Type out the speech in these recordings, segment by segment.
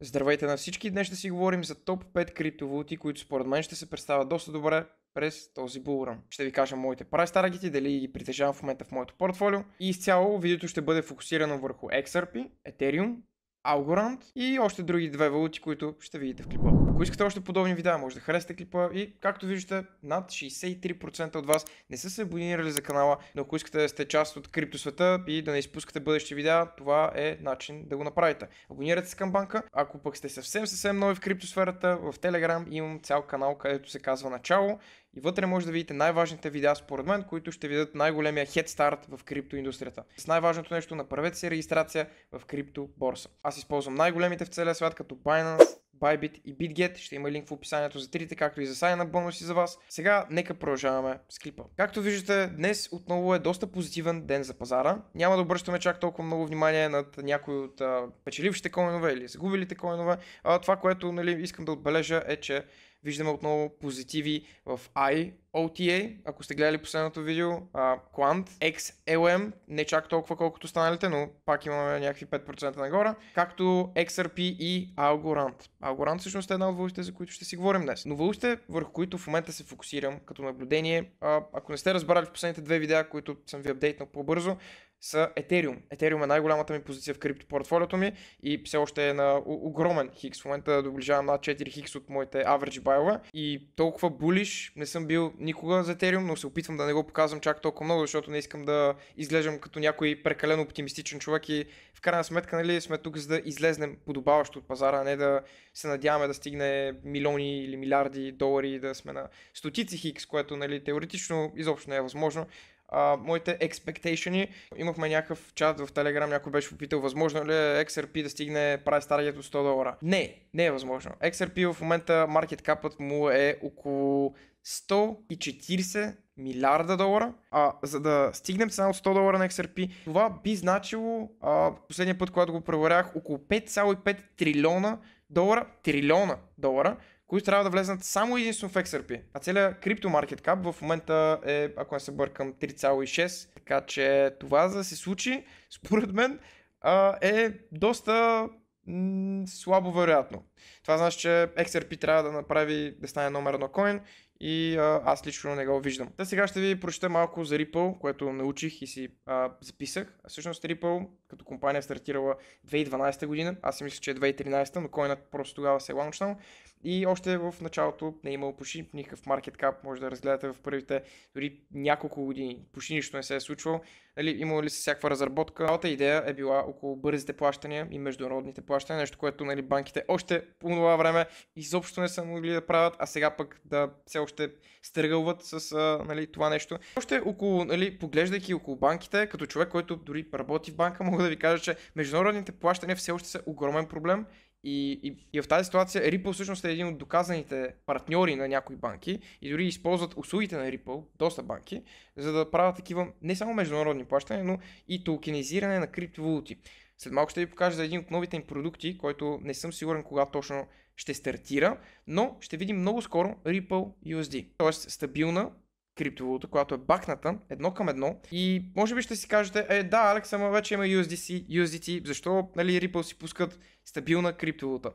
Здравейте на всички! Днес ще си говорим за топ 5 криптовалути, които според мен ще се представят доста добре през този булран. Ще ви кажа моите price таргети, дали ги притежавам в момента в моето портфолио. И изцяло видеото ще бъде фокусирано върху XRP, Ethereum, Algorand и още други две валути, които ще видите в клипа. Ако искате още подобни видеа, може да харесате клипа и както виждате, над 63% от вас не са се абонирали за канала, но ако искате да сте част от криптосвета и да не изпускате бъдещи видеа, това е начин да го направите. Абонирайте се към банка, ако пък сте съвсем нови в криптосферата, в Telegram имам цял канал, където се казва Начало. И вътре може да видите най-важните видеа според мен, които ще ви дадат най-големия хедстарт в криптоиндустрията. С най-важното нещо, направете си регистрация в криптоборса. Аз използвам най-големите в целия свят, като Binance, Bybit и BitGet. Ще има линк в описанието за трите, както и за сайна бонуси за вас. Сега нека продължаваме с клипа. Както виждате, днес отново е доста позитивен ден за пазара. Няма да обръщаме чак толкова много внимание над някои от печелившите коинове или загубилите коинове. Това, което искам да отбележа е, че виждаме отново позитиви в IOTA, ако сте гледали последното видео, Quant, XLM, не чак толкова колкото останалите, но пак имаме някакви 5% нагоре, както XRP и Algorand. Algorand всъщност е една от валутите, за които ще си говорим днес. Но валутите, върху които в момента се фокусирам като наблюдение, ако не сте разбрали в последните две видеа, които съм ви апдейтнал по-бързо, са Ethereum. Ethereum е най-голямата ми позиция в криптопортфолиото ми и все още е на огромен хикс. В момента доближавам над 4 хикс от моите average байлове и толкова булиш не съм бил никога за Ethereum, но се опитвам да не го показвам чак толкова много, защото не искам да изглеждам като някой прекалено оптимистичен човек и в крайна сметка сме тук за да излезнем подобаващо от пазара, а не да се надяваме да стигне милиони или милиарди долари и да сме на стотици хикс, което теоретично изобщо не е възможно. Моите expectation, имахме някакъв чат в Telegram, някой беше попитал възможно ли е XRP да стигне price target от $100. Не е възможно. XRP в момента market cap му е около 140 милиарда долара, за да стигнем цена от $100 на XRP, това би значило, последния път, когато го проверях, около 5,5 трилиона долара, които трябва да влезнат само единствено в XRP. А целият крипто маркет кап в момента е, ако не се бъркам, 3,6. Така че това за да се случи, според мен, е доста слабо вероятно. Това значи, че XRP трябва да стане номер 1 коин и аз лично не го виждам. Сега ще ви прочета малко за Ripple, което научих и си записах. Всъщност Ripple като компания стартирала 2012 година, аз си мисля, че е 2013, но коинът просто тогава се е лаунчнал. И още в началото не е имал почти никакъв маркет кап, може да разгледате в първите дори няколко години. Почти нищо не се е случвало. Имало ли се всякаква разработка? Цялата идея е била около бързите плащания и международните плащания, нещо, което банките още по това време изобщо не са могли да правят, а сега пък да все още стъргълват с това нещо. Още около, поглеждайки около банките, като човек, който дори работи в банка, мога да ви кажа, че международните плащания все още са огромен проблем. И в тази ситуация Ripple всъщност е един от доказаните партньори на някои банки и дори използват услугите на Ripple, доста банки, за да правят такива не само международни плащания, но и токенизиране на криптовалути. След малко ще ви покажа за един от новите им продукти, който не съм сигурен кога точно ще стартира, но ще видим много скоро Ripple USD, т.е. стабилна криптовалута, която е бакната едно към едно и може би ще си кажете, да, Алекс, ама вече има USDT, защо Ripple си пускат стабилна криптовалута?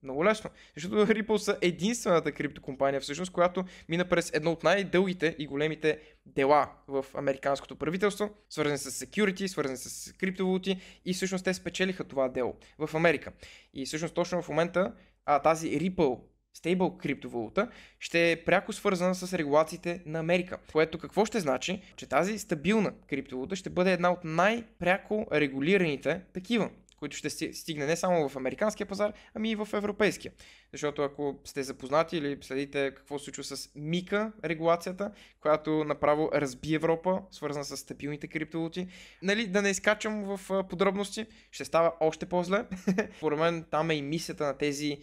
Много лесно, защото Ripple са единствената криптокомпания всъщност, която мина през едно от най-дългите и големите дела в американското правителство, свързани с security, свързани с криптовалути и всъщност те спечелиха това дело в Америка. И всъщност точно в момента тази Ripple стейбъл криптовалута ще е пряко свързана с регулациите на Америка, което какво ще значи, че тази стабилна криптовалута ще бъде една от най-пряко регулираните такива, които ще стигне не само в американския пазар, ами и в европейския. Защото ако сте запознати или следите какво се случва с Мика регулацията, която направо разби Европа, свързана с стабилните криптовалути, да не изкачам в подробности, ще става още по-зле. Според мен там е и мисията на тези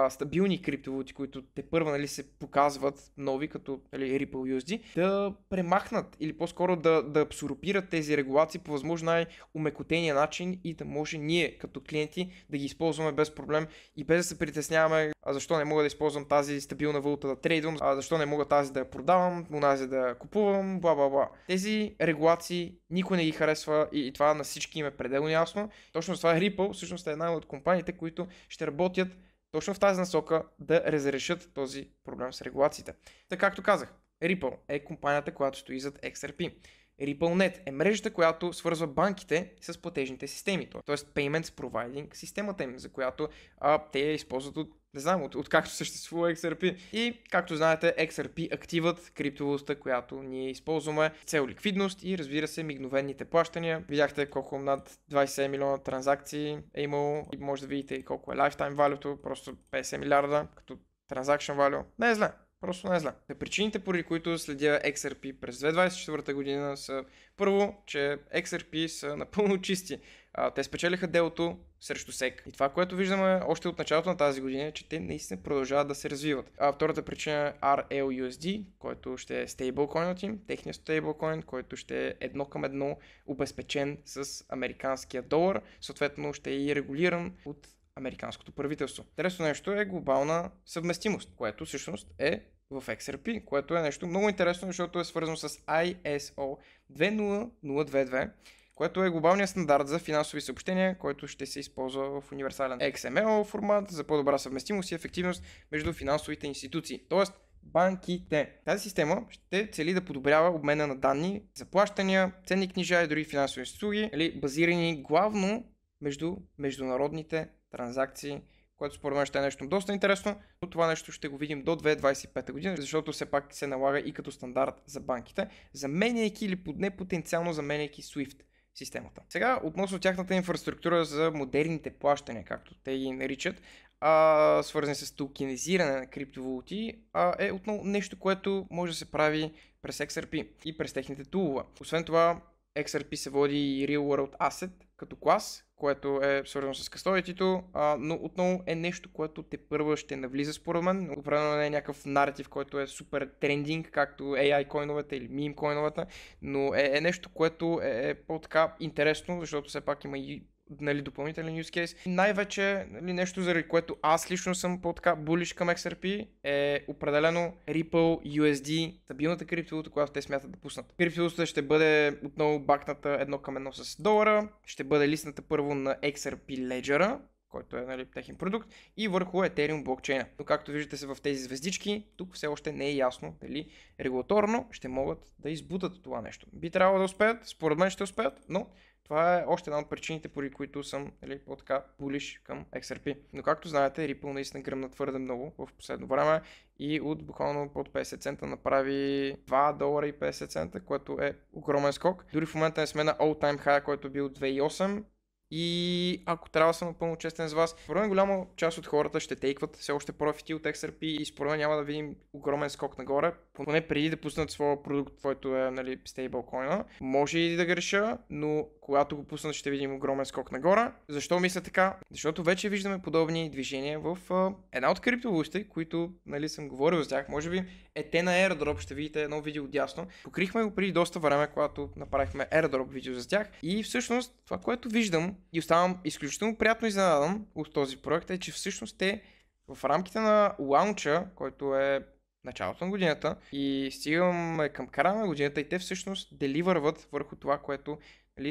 стабилни криптовалути, които те първа, нали, се показват нови, като, нали, Ripple USD, да премахнат или по-скоро да абсорбират тези регулации по възможно най-умекотения начин и да може ние като клиенти да ги използваме без проблем и без да се притесняваме защо не мога да използвам тази стабилна валута да трейдвам, защо не мога тази да я продавам, онази да я купувам, бла бла бла. Тези регулации никой не ги харесва и това на всички им е пределно ясно. Точно това Ripple всъщност е една от компаниите, които ще работят точно в тази насока да разрешат този проблем с регулациите. Така както казах, Ripple е компанията, която стои зад XRP. RippleNet е мрежата, която свързва банките с платежните системи, т.е. Payments Providing системата им, за която те я използват от както съществува XRP. И както знаете, XRP активът криптовалутата, която ние използваме с цел ликвидност и разбира се мигновените плащания. Видяхте колко над 27 милиона транзакции е имало и може да видите колко е lifetime value, просто 50 милиарда като transaction value. Не е зле. Просто не е зле. Причините, поради които следя XRP през 2024 година са първо, че XRP са напълно чисти. Те спечелиха делото срещу SEC. И това, което виждаме още от началото на тази година е, че те наистина продължават да се развиват. Втората причина е RLUSD, който ще е стейблкоинът им, техният стейблкоин, който ще е едно към едно обезпечен с американския долар, съответно ще е и регулиран от американското правителство. Интересно нещо е глобална съвместимост, което всъщност е в XRP, което е нещо много интересно, защото е свързано с ISO 20022, което е глобалният стандарт за финансови съобщения, който ще се използва в универсален XML формат за по-добра съвместимост и ефективност между финансовите институции, т.е. банките. Тази система ще цели да подобрява обмена на данни, заплащания, ценни книжа и други финансови услуги, базирани главно между международните транзакции, което според мен ще е нещо доста интересно, но това нещо ще го видим до 2025 година, защото все пак се налага и като стандарт за банките, заменяйки или не потенциално заменяйки SWIFT системата. Сега, относно тяхната инфраструктура за модерните плащания, както те ги наричат, свързани с токенизиране на криптовалути, е отново нещо, което може да се прави през XRP и през техните тулове. Освен това, XRP се води и Real World Asset като клас, което е свързано с кастодието, но отново е нещо, което те първо ще навлиза според мен. Определено не е някакъв наратив, който е супер трендинг, както AI койновете или мим койновете, но е нещо, което е по-така интересно, защото все пак има и допълнителен use case. Най-вече нещо, заради което аз лично съм по-така булиш към XRP е определено Ripple USD, стабилната криптовалута, която те смятат да пуснат. Криптовалутата ще бъде отново бакната едно към едно с долара, ще бъде листната първо на XRP Ledger, който е техен продукт, и върху Ethereum блокчейна. Но както виждате се в тези звездички, тук все още не е ясно дали регулаторно ще могат да избутат това нещо. Би трябвало да успеят, според мен ще успеят, но това е още една от причините, поради които съм по-така булиш към XRP. Но както знаете, Ripple наистина гръмна твърде много в последно време и от буквално под 50 цента направи 2 долара и 50 цента, което е огромен скок. Дори в момента не сме на all-time high, който бил 2008. И ако трябва да съм напълно честен с вас, според мен голяма част от хората ще тейкват все още профити от XRP и според мен няма да видим огромен скок нагоре, поне преди да пуснат своя продукт, който е стейблкоина. Може и да греша, но когато го пуснат ще видим огромен скок нагоре. Защо мисля така? Защото вече виждаме подобни движения в една от криптовалутите, които съм говорил за тях. Може би те на Airdrop, ще видите едно видео дясно. Покрихме го преди доста време, когато направихме Airdrop видео за тях и всъщност това, което виждам и оставам изключително приятно изненадан от този проект е, че всъщност те в рамките на лаунча, който е началото на годината и стигаме към края на годината и те всъщност деливърват върху това, което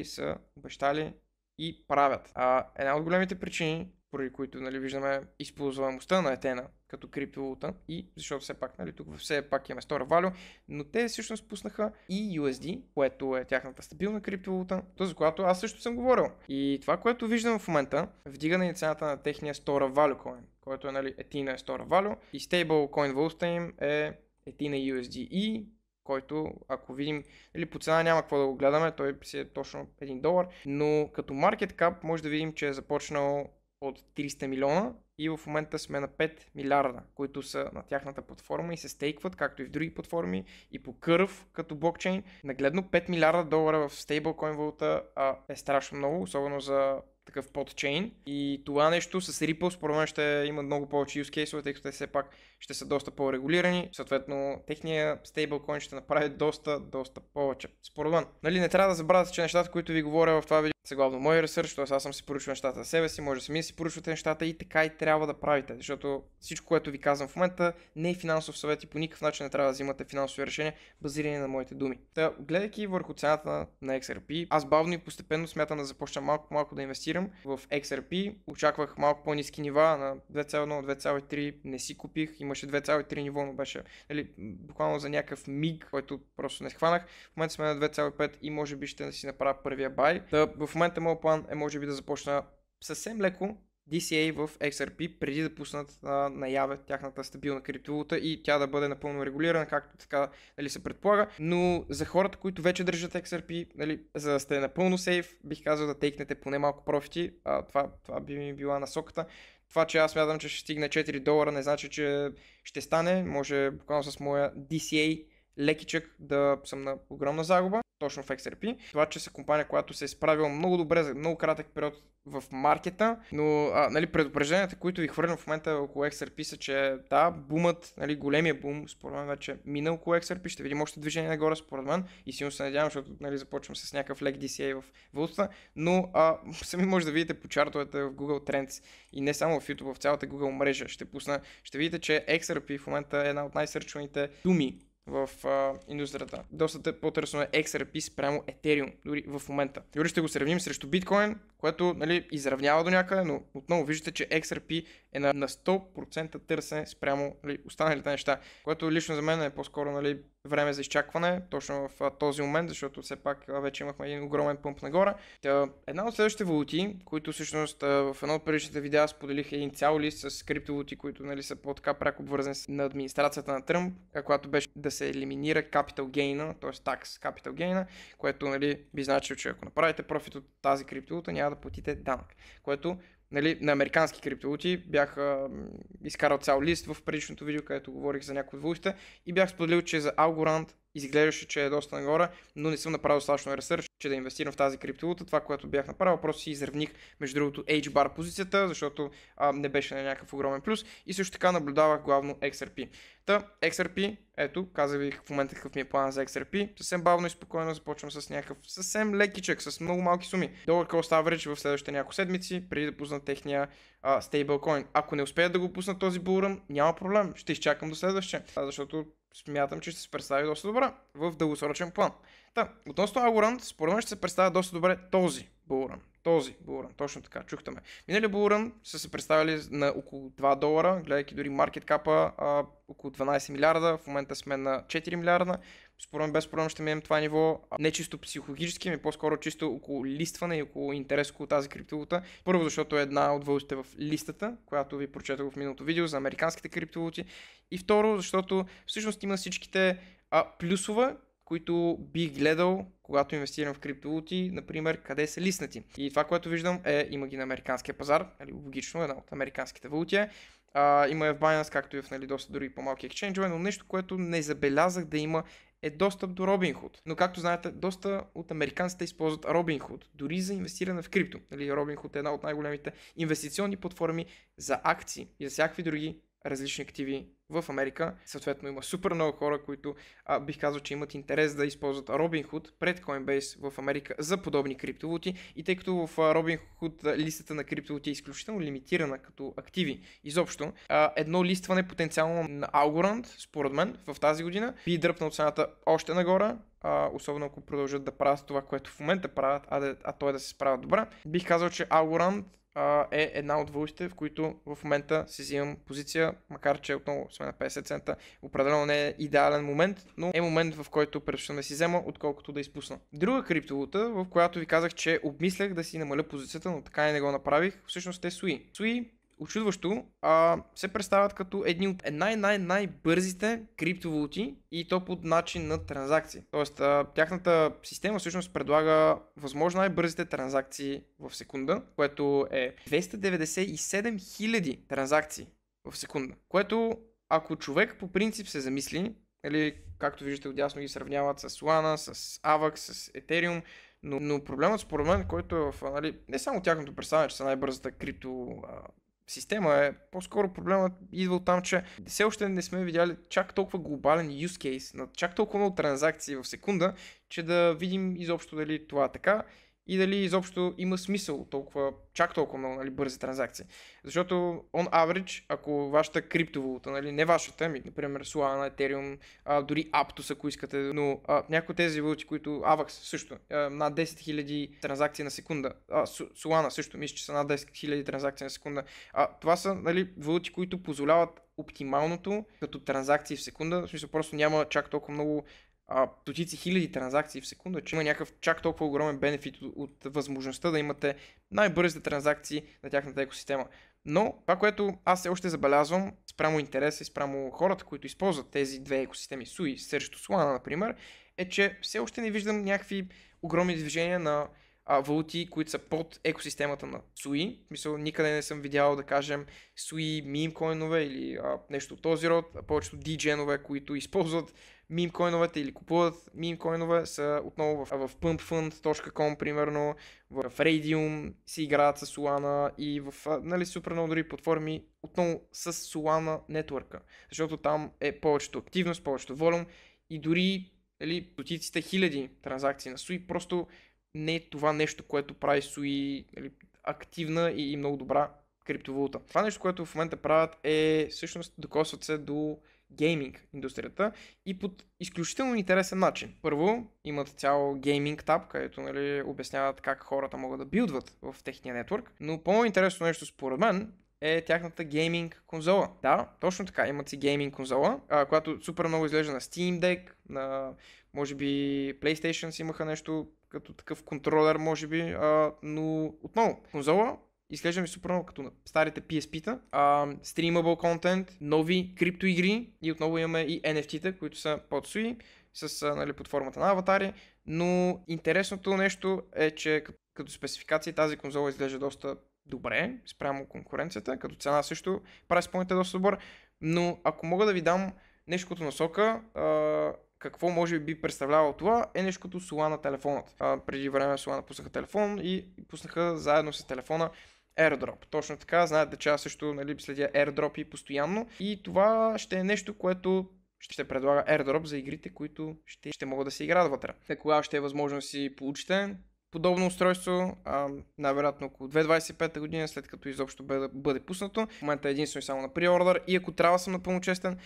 са обещали и правят. Една от големите причини, поради които виждаме използваемостта на Ethena като криптовалута и защото все пак, тук все пак имаме Store Value, но те всъщност пуснаха и USD, което е тяхната стабилна криптовалута, за която аз също съм говорил. И това, което виждам в момента, вдигане на цената на техния Store Value coin, който е Ethena Store Value и стейблкоин валутата им е Ethena USDE, който, ако видим, по цена няма какво да го гледаме, той си е точно 1 долар, но като market cap може да видим, че е започнал от 300 милиона и в момента сме на 5 милиарда, които са на тяхната платформа и се стейкват, както и в други платформи и по Curve като блокчейн. Нагледно 5 милиарда долара в стейблкоин валута е страшно много, особено за такъв подчейн и това нещо с Ripple според мен ще има много повече use case, тъй като те все пак ще са доста по-регулирани, съответно техния стейблкоин ще направи доста повече. Според мен. Нали, не трябва да забравяте, че нещата, които ви говоря в това видео са главно мой ресърч, т.е. аз съм си поручил нещата за себе си, може да сами си поручвате нещата и така и трябва да правите, защото всичко, което ви казвам в момента не е финансов съвет и по никакъв начин не трябва да взимате финансови решения, базирани на моите думи. Та, гледайки върху цената на XRP, аз бавно и постепенно смятам да започна малко да инвестирам в XRP. Очаквах малко по-ниски нива на 2,1, 2,3, не си купих, имаше 2,3 ниво, но беше буквално за някакъв миг, който просто не схванах. В момента сме на 2,5 и може би ще си направя първия бай. Та, в момента моят план е може би да започна съвсем леко DCA в XRP, преди да пуснат наяве тяхната стабилна криптовалута и тя да бъде напълно регулирана, както така се предполага. Но за хората, които вече държат XRP, за да сте напълно сейф, бих казал да тейкнете поне малко профити. Това би ми била насоката. Това, че аз смятам, че ще стигне $4, не значи, че ще стане. Може буквално с моя DCA лекичък да съм на огромна загуба, точно в XRP. Това, че са компания, която се е справила много добре за много кратък период в маркета, но предупрежденията, които ви хвърлям в момента около XRP са, че бумът, големия бум, според мен вече мина около XRP, ще видим още движение нагоре според мен и силно се надявам, защото започвам с някакъв лек DCA в валутата, но сами може да видите по чартовете в Google Trends и не само в YouTube, в цялата Google мрежа ще видите, че XRP в момента е една от най-сърчваните думи в индустрията. Доста по-търсно е XRP спрямо Ethereum дори в момента. Дори ще го сравним срещу биткоин, което изравнява до някъде, но отново виждате, че XRP е на 100% търсене спрямо останалите неща, което лично за мен е по-скоро време за изчакване, точно в този момент, защото все пак вече имахме един огромен пъмп нагоре. Една от следващите валути, които всъщност в едно от предишните видеа споделих един цял лист с криптовалути, които са по-така пряко обвързани на администрацията на Тръмп, която беше да се елиминира capital gain, т.е. tax capital gain, което би значило, че ако направите профит от тази криптовалута, няма да платите данък, което на американски криптовалути бях изкарал цял лист в предишното видео, където говорих за някои от валутите и бях споделил, че за Algorand изглеждаше, че е доста нагоре, но не съм направил достатъчно ресърч, че да инвестирам в тази криптовалута. Това, което бях направил, просто си изравних между другото H-bar позицията, защото не беше на някакъв огромен плюс и също така наблюдавах главно XRP. XRP, ето, казах ви в момента какъв ми е план за XRP. Съвсем бавно и спокойно започвам с някакъв съвсем лекичък, с много малки суми. Dollar Cost Average в следващите няколко седмици, преди да пуснат техния стейблкоин. Ако не успеят да го пуснат този булрън, няма проблем. Ще изчакам до следващия, защото смятам, че ще се представи доста добре в дългосрочен план. Относно Algorand, според мен ще се представя доста добре този булрън. Точно така, чухте ме. Миналия булрън са се представили на около $2, гледайки дори маркет капа около 12 милиарда, в момента сме на 4 милиарда. Според мен без проблем ще минем това ниво, не чисто психологически, но по-скоро чисто около листване и около интерес около тази криптовалута. Първо, защото е една от валутите в листата, която ви прочетох в миналото видео за американските криптовалути. И второ, защото всъщност има всичките плюсове, които бих гледал, когато инвестирам в криптовалути, например, къде са листнати. И това, което виждам има ги на американския пазар, логично, една от американските валути. Има в Binance, както и в доста други по-малки екшенджове, но нещо, което не забелязах да има е достъп до Robinhood. Но както знаете, доста от американците използват Robinhood, дори за инвестиране в крипто. Robinhood е една от най-големите инвестиционни платформи за акции и за всякакви други различни активи в Америка. Съответно има супер много хора, които бих казал, че имат интерес да използват Robinhood пред Coinbase в Америка за подобни криптовалути. И тъй като в Robinhood листата на криптовалути е изключително лимитирана като активи изобщо, едно листване потенциално на Algorand, според мен, в тази година би дръпнал цената още нагоре, особено ако продължат да правят това, което в момента правят, а то е да се справят добре. Бих казал, че Algorand е една от валутите, в които в момента си взимам позиция, макар че отново сме на 50 цента. Определено не е идеален момент, но е момент, в който предпочитам да си взема, отколкото да изпусна. Друга криптовалута, в която ви казах, че обмислях да си намаля позицията, но така и не го направих, всъщност е SUI. SUI очудващо се представят като едни от най-бързите криптовалути и то под начин на транзакции. Тоест, тяхната система всъщност предлага възможно най-бързите транзакции в секунда, което е 297 000 транзакции в секунда. Което, ако човек по принцип се замисли, както виждате отдясно ги сравняват с Solana, с AVAX, с Ethereum, Но проблемът според мен, който е в, нали, не само тяхното представяне, че са най-бързата крипто система, е по-скоро проблемът идва от там, че все още не сме видяли чак толкова глобален use case, на чак толкова много транзакции в секунда, че да видим изобщо дали това е така и дали изобщо има смисъл чак толкова много, нали, бързи транзакции. Защото on average, ако вашата криптовалута, нали, не вашата, например Solana, Ethereum, дори Aptos, ако искате, но някои от тези валути, които AVAX също, над 10 000 транзакции на секунда, Solana също, мисля, че са над 10 000 транзакции на секунда. Това са, нали, валути, които позволяват оптималното като транзакции в секунда, в смисъл просто няма чак толкова много стотици хиляди транзакции в секунда, че има някакъв чак толкова огромен бенефит от възможността да имате най-бързите транзакции на тяхната екосистема. Но това, което аз все още забелязвам спрямо интереса и спрямо хората, които използват тези две екосистеми, SUI срещу Solana, например, е, че все още не виждам някакви огромни движения на валути, които са под екосистемата на SUI. В смисъл, никъде не съм видял, да кажем, SUI мемкоинове или нещо от този род. Повечето DGen-ове, които използват мемкоиновете или купуват мемкоинове, са отново в pumpfund.com, примерно, в Radium си играят с Solana и в, нали, супер много други платформи, отново с Solana нетворка. Защото там е повечето активност, повечето волюм и дори, нали, стотиците хиляди транзакции на SUI, просто не е това нещо, което прави SUI, нали, активна и много добра криптовалута. Това нещо, което в момента правят, е всъщност докосват се до гейминг индустрията и под изключително интересен начин. Първо, имат цял гейминг таб, където, нали, обясняват как хората могат да билдват в техния нетворк, но по-интересно нещо според мен е тяхната гейминг конзола. Да, точно така, имат си гейминг конзола, която супер много изглежда на Steam Deck, на може би PlayStation си имаха нещо като такъв контролер, може би, но отново, конзола изглежда ми супер много като на старите PSP-та, streamable контент, нови крипто игри и отново имаме и NFT-та, които са под SUI, с, нали, под формата на аватари, но интересното нещо е, че като спецификации тази конзола изглежда доста добре спрямо конкуренцията, като цена също прайс поинт е доста добър, но ако мога да ви дам нещо като насока, какво може би представлявало това, е нещо като Solana телефонът. Преди време Solana пуснаха телефон и пуснаха заедно с телефона AirDrop. Точно така, знаете, че аз също, нали, следя AirDrop постоянно и това ще е нещо, което ще предлага AirDrop за игрите, които ще могат да се играят вътре. Кога ще е възможно да си получите подобно устройство, най-вероятно около 2025 година, след като изобщо бъде пуснато. В момента е единствено и само на преордър и ако трябва да съм напълно честен,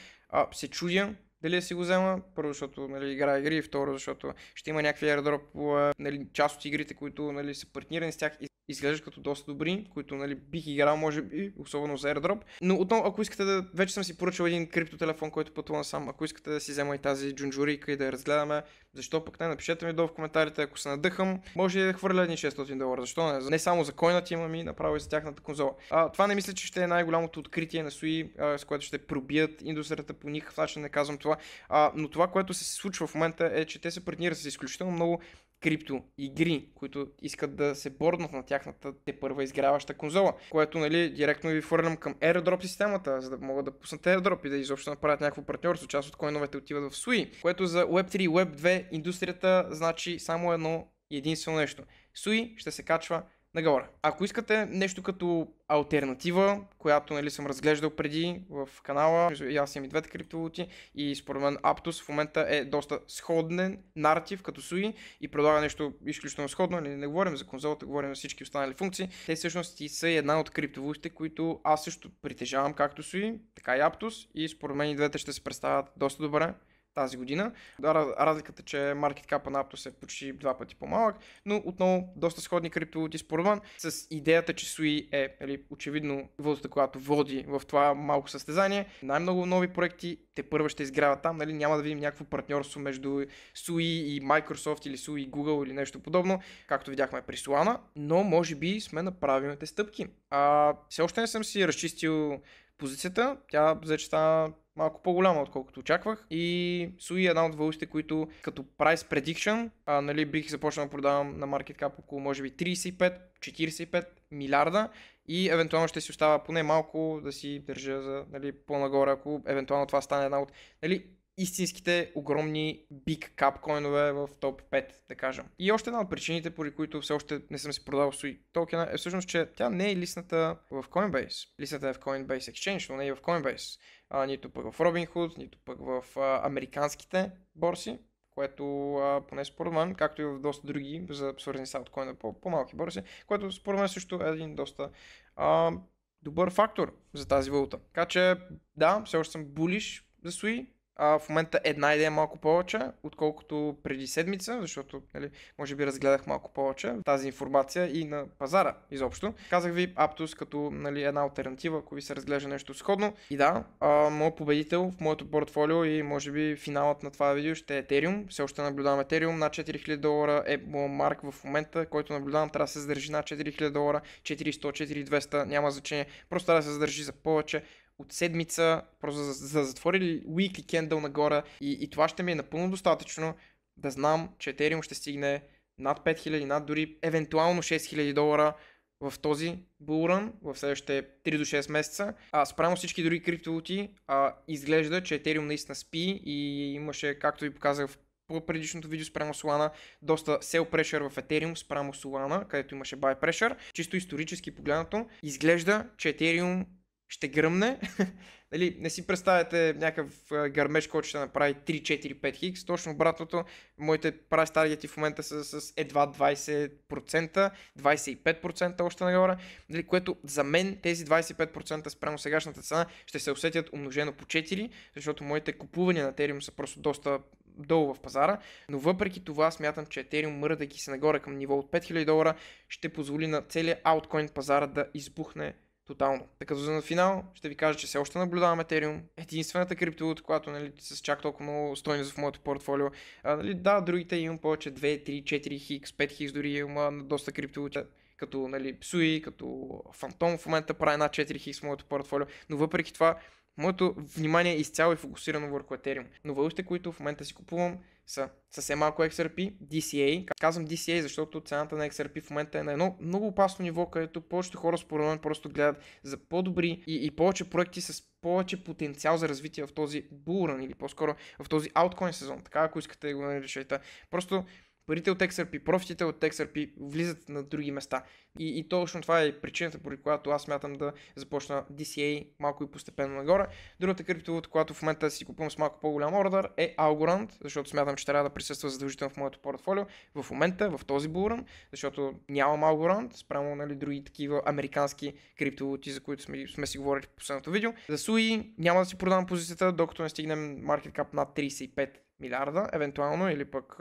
се чудя дали да си го взема. Първо, защото, нали, играя игри, и второ, защото ще има някакви airdrop, нали, част от игрите, които, нали, са партнирани с тях и изглеждат като доста добри, които, нали, бих играл, може би, особено за airdrop. Но отново, ако искате вече съм си поръчал един криптотелефон, който пътува сам, ако искате да си взема и тази джунджурика и да я разгледаме, защо пък не, напишете ми долу в коментарите, ако се надъхам, може да хвърля едни $600, защо не? Не само за койната имам и направо и за тяхната конзола. Това не мисля, че ще е най-голямото откритие на SUI, с което ще пробият индустрията, по никакъв начин не казвам това, но това, което се случва в момента е, че те се партнират с изключително много крипто игри, които искат да се борднат на тяхната първа изгряваща конзола, което, нали, директно ви хвърлям към airdrop системата, за да могат да пуснат airdrop и да изобщо направят някакво партньорство. Част от койновете отиват в SUI, което за Web3 и Web2 индустрията значи само едно и единствено нещо. SUI ще се качва нагоре. Ако искате нещо като алтернатива, която, нали, съм разглеждал преди в канала, и аз имам и двете криптовалути и според мен Aptos в момента е доста сходен наратив като SUI и предлага нещо изключително сходно, не говорим за конзолата, говорим за всички останали функции. Те всъщност и са една от криптовалутите, които аз също притежавам, както SUI, така и Aptos, и според мен и двете ще се представят доста добре тази година. Разликата, че market cap на Aptos е почти 2 пъти по-малък, но отново доста сходни криптовалути според мен, с идеята, че SUI е, нали, очевидно валутата, която води в това малко състезание. Най-много нови проекти те първо ще изгряват там, нали, няма да видим някакво партньорство между SUI и Microsoft или SUI и Google или нещо подобно, както видяхме при Solana, но може би сме на правилните стъпки. Все още не съм си разчистил позицията, тя взе, че стана малко по-голяма, отколкото очаквах. И SUI е една от валутите, които като price prediction, нали, бих започнал да продавам на market cap около може би 35-45 милиарда и евентуално ще си остава поне малко да си държа за, нали, по-нагоре, ако евентуално това стане една от, нали, истинските огромни big cap коинове в топ 5, да кажем. И още една от причините, поради които все още не съм си продал SUI токена, е всъщност, че тя не е листната в Coinbase. Листната е в Coinbase Exchange, но не е в Coinbase. Нито пък в Robinhood, нито пък в американските борси, което поне според мен, както и в доста други, свързани с алткоина, по-малки борси, което според мен също е един доста добър фактор за тази валута. Така че да, все още съм булиш за SUI. В момента една идея малко повече, отколкото преди седмица, защото може би разгледах малко повече тази информация и на пазара изобщо. Казах ви Aptos като една алтернатива, ако ви се разглежда нещо сходно. И да, моят победител в моето портфолио и може би финалът на това видео ще е Ethereum. Все още наблюдавам Ethereum. Над $4000 е моят марк в момента, който наблюдавам. Трябва да се задържи над $4000, 4100, 4200, няма значение. Просто трябва да се задържи за повече от седмица, просто за затворили weekly candle нагоре и това ще ми е напълно достатъчно да знам, че Ethereum ще стигне над 5000, над дори евентуално $6000 в този булран в следващите 3 до 6 месеца. Спрямо всички други криптовалути изглежда, че Ethereum наистина спи и имаше, както ви показах в предишното видео спрямо Solana, доста sell pressure в Ethereum спрямо Solana, където имаше buy pressure. Чисто исторически погледнато, изглежда, че Ethereum ще гръмне. Не си представяте някакъв гърмеж, който ще направи 3-4-5 хикс. Точно обратното, моите прайс таргети в момента са с едва 20%, 25% още нагоре, което за мен тези 25% спрямо сегашната цена ще се усетят умножено по 4, защото моите купувания на Ethereum са просто доста долу в пазара, но въпреки това смятам, че Ethereum, мърдайки се нагоре към ниво от $5000, ще позволи на целия ауткоин пазара да избухне тотално. Така за на финал ще ви кажа, че все още наблюдавам Ethereum. Единствената криптовалута, която с чак толкова много стойност в моето портфолио. Да, другите имам повече 2, 3, 4 хикс, 5 хикс дори имам доста криптовалути, като SUI, като Phantom в момента прави над 4 хикс в моето портфолио, но въпреки това моето внимание е изцяло и фокусирано върху Ethereum. Но валутите, които в момента си купувам, са съвсем малко XRP, DCA. Казвам DCA, защото цената на XRP в момента е на едно много опасно ниво, където повечето хора според мен просто гледат за по-добри и повече проекти с повече потенциал за развитие в този булран или по-скоро в този ауткоин сезон. Така, ако искате да го наречете. Просто парите от XRP, профитите от XRP влизат на други места. И точно това е причината, поради която аз смятам да започна DCA малко и постепенно нагоре. Другата криптовалута, която в момента си купувам с малко по-голям ордер, е Algorand, защото смятам, че трябва да присъства задължително в моето портфолио в момента, в този булран, защото нямам Algorand, спрямо други такива американски криптовалути, за които сме си говорили в последното видео. За SUI няма да си продам позицията, докато не стигнем market cap над 35 милиарда, евентуално, или пък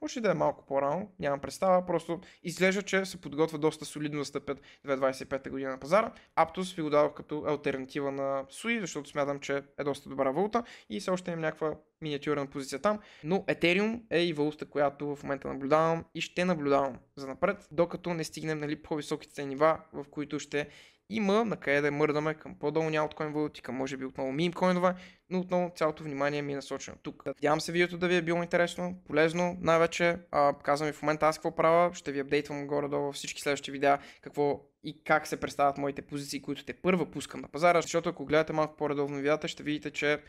може да е малко по-рано, нямам представа, просто изглежда, че се подготвя доста солидно да стъпят 2025 година на пазара. Aptos ви го дадох като алтернатива на SUI, защото смятам, че е доста добра валута и все още имам някаква миниатюрна позиция там, но Ethereum е и валута, която в момента наблюдавам и ще наблюдавам за напред, докато не стигнем по-високите нива, в които ще има на къде да мърдаме към по-долни ауткоин валути, към може би отново мим коинове, но отново цялото внимание ми е насочено тук. Надявам се видеото да ви е било интересно, полезно, най-вече казвам ви в момента аз какво правя, ще ви апдейтвам горе-долу във всички следващи видеа какво и как се представят моите позиции, които те първа пускам на пазара, защото ако гледате малко по-редовно видеята, ще видите, че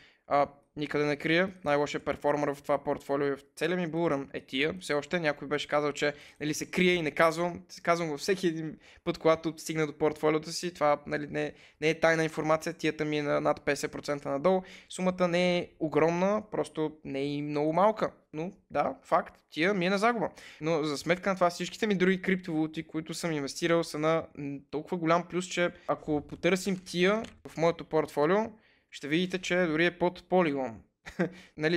никъде не крия. Най-лошият перформер в това портфолио и в целия ми булран е тия. Все още някой беше казал, че се крие и не казвам. Се казвам във всеки един път, когато стигна до портфолиото си. Това не е тайна информация. Тията ми е на над 50% надолу. Сумата не е огромна, просто не е и много малка. Но да, факт, тия ми е на загуба. Но за сметка на това всичките ми други криптовалути, които съм инвестирал, са на толкова голям плюс, че ако потърсим тия в моето портфолио, ще видите, че дори е под Polygon.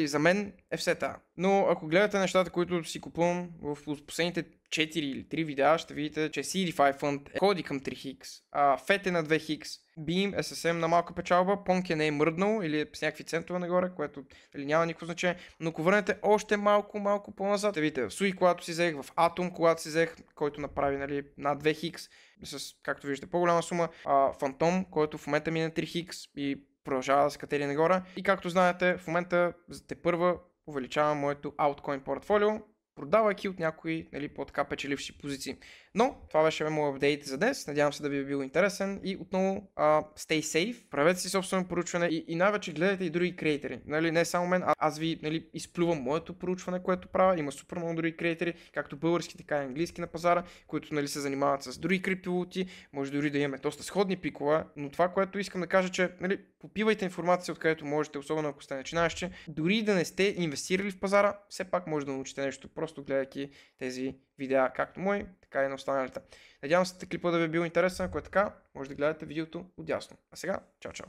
За мен е все та. Но ако гледате нещата, които си купувам в последните 4 или 3 видеа, ще видите, че CD5 Fund ходи към 3x, FET е на 2x, Beam е съвсем на малка печалба, Ponk не е мръднал или е с някакви центове нагоре, което няма никакво значение, но ако върнете още малко по-назад, ще видите в SUI, когато си взех, в Atom, когато си взех, който направи над 2x, с, както виждате, по-голяма сума, Phantom, който в момента ми е на 3x и продължава да се катери нагоре. И както знаете, в момента тепърва увеличавам моето ауткоин портфолио, продавайки от някои по-така печеливши позиции. Но това беше моят апдейт за днес. Надявам се да ви е бил интересен и отново stay safe, правете си собствено проучване и най-вече гледайте и други креатори. Нали, не само мен, аз ви изплювам моето проучване, което правя. Има супер много други креатори, както български, така и английски на пазара, които се занимават с други криптовалути. Може дори да имаме доста сходни пикове, но това, което искам да кажа, че попивайте информация, откъдето можете, особено ако сте начинаещи. Дори да не сте инвестирали в пазара, все пак може да научите нещо, просто гледайки тези видеа, както мои, така и на останалите. Надявам се клипа да ви е бил интересен, ако е така, може да гледате видеото отдясно. А сега, чао, чао!